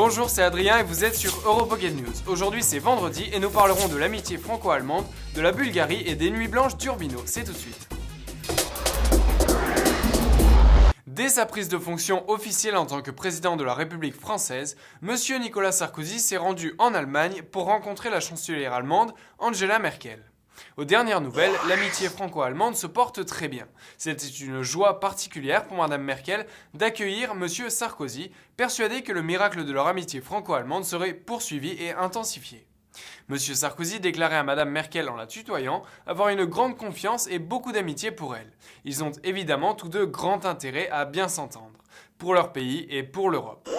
Bonjour, c'est Adrien et vous êtes sur Europocket News. Aujourd'hui c'est vendredi et nous parlerons de l'amitié franco-allemande, de la Bulgarie et des nuits blanches d'Urbino. C'est tout de suite. Dès sa prise de fonction officielle en tant que président de la République française, Monsieur Nicolas Sarkozy s'est rendu en Allemagne pour rencontrer la chancelière allemande Angela Merkel. Aux dernières nouvelles, l'amitié franco-allemande se porte très bien. C'était une joie particulière pour Madame Merkel d'accueillir Monsieur Sarkozy, persuadé que le miracle de leur amitié franco-allemande serait poursuivi et intensifié. Monsieur Sarkozy déclarait à Madame Merkel en la tutoyant avoir une grande confiance et beaucoup d'amitié pour elle. Ils ont évidemment tous deux grand intérêt à bien s'entendre, pour leur pays et pour l'Europe.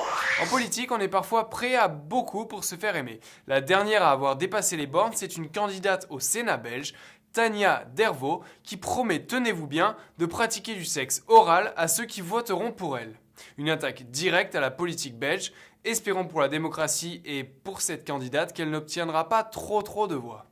En politique, on est parfois prêt à beaucoup pour se faire aimer. La dernière à avoir dépassé les bornes, c'est une candidate au Sénat belge, Tania Dervaux, qui promet, tenez-vous bien, de pratiquer du sexe oral à ceux qui voteront pour elle. Une attaque directe à la politique belge. Espérons pour la démocratie et pour cette candidate qu'elle n'obtiendra pas trop de voix.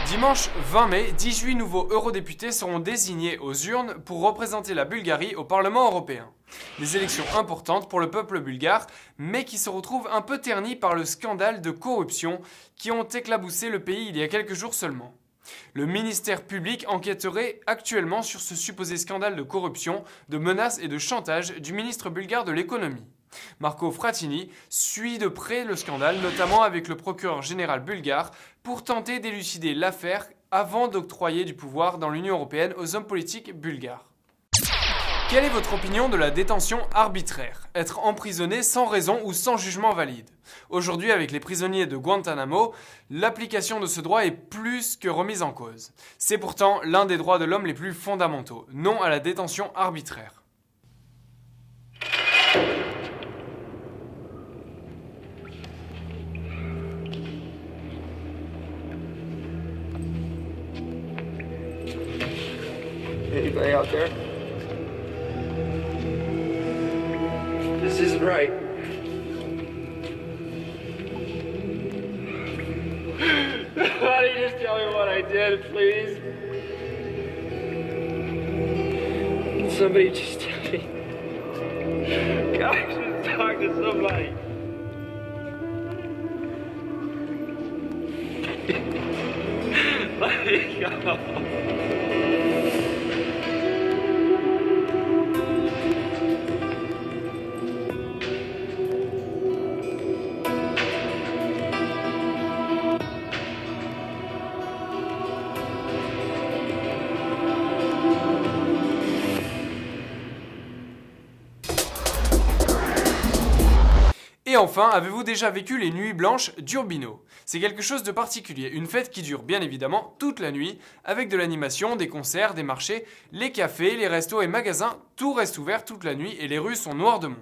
Dimanche 20 mai, 18 nouveaux eurodéputés seront désignés aux urnes pour représenter la Bulgarie au Parlement européen. Des élections importantes pour le peuple bulgare, mais qui se retrouvent un peu ternies par le scandale de corruption qui ont éclaboussé le pays il y a quelques jours seulement. Le ministère public enquêterait actuellement sur ce supposé scandale de corruption, de menaces et de chantage du ministre bulgare de l'économie. Marco Frattini suit de près le scandale, notamment avec le procureur général bulgare, pour tenter d'élucider l'affaire avant d'octroyer du pouvoir dans l'Union européenne aux hommes politiques bulgares. Quelle est votre opinion de la détention arbitraire? Être emprisonné sans raison ou sans jugement valide? Aujourd'hui, avec les prisonniers de Guantanamo, l'application de ce droit est plus que remise en cause. C'est pourtant l'un des droits de l'homme les plus fondamentaux. Non à la détention arbitraire. Anybody out there? This isn't right. Why don't you just tell me what I did, please? Somebody just tell me. Guys, just talk to somebody. Let me go. Et enfin, avez-vous déjà vécu les nuits blanches d'Urbino? C'est quelque chose de particulier, une fête qui dure bien évidemment toute la nuit, avec de l'animation, des concerts, des marchés, les cafés, les restos et magasins, tout reste ouvert toute la nuit et les rues sont noires de monde.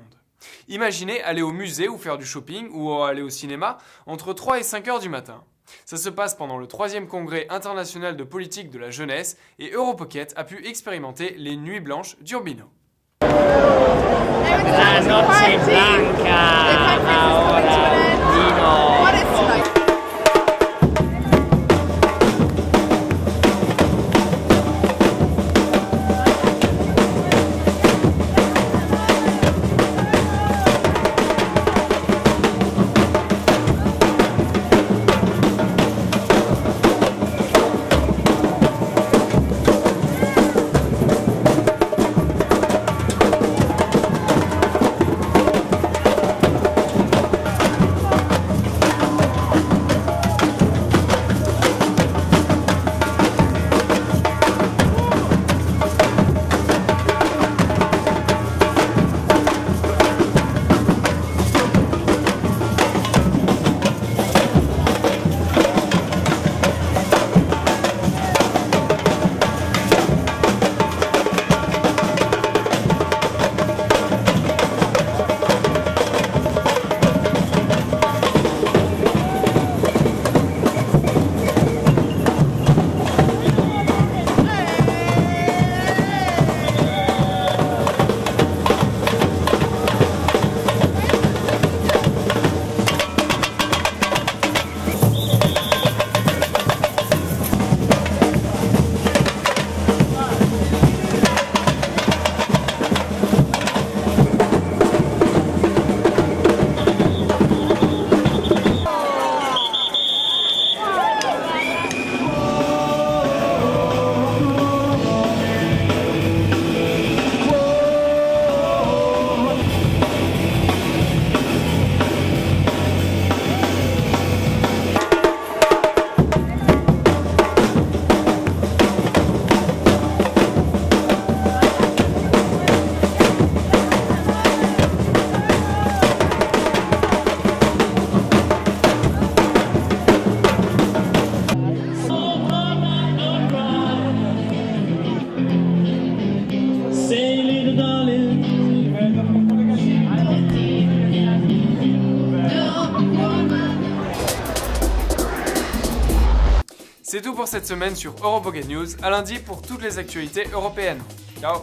Imaginez aller au musée ou faire du shopping ou aller au cinéma entre 3 et 5 heures du matin. Ça se passe pendant le 3e congrès international de politique de la jeunesse et Europocket a pu expérimenter les nuits blanches d'Urbino. La noche blanca, ahora vino. What is tonight? pour cette semaine sur Europocket News. À lundi pour toutes les actualités européennes. Ciao.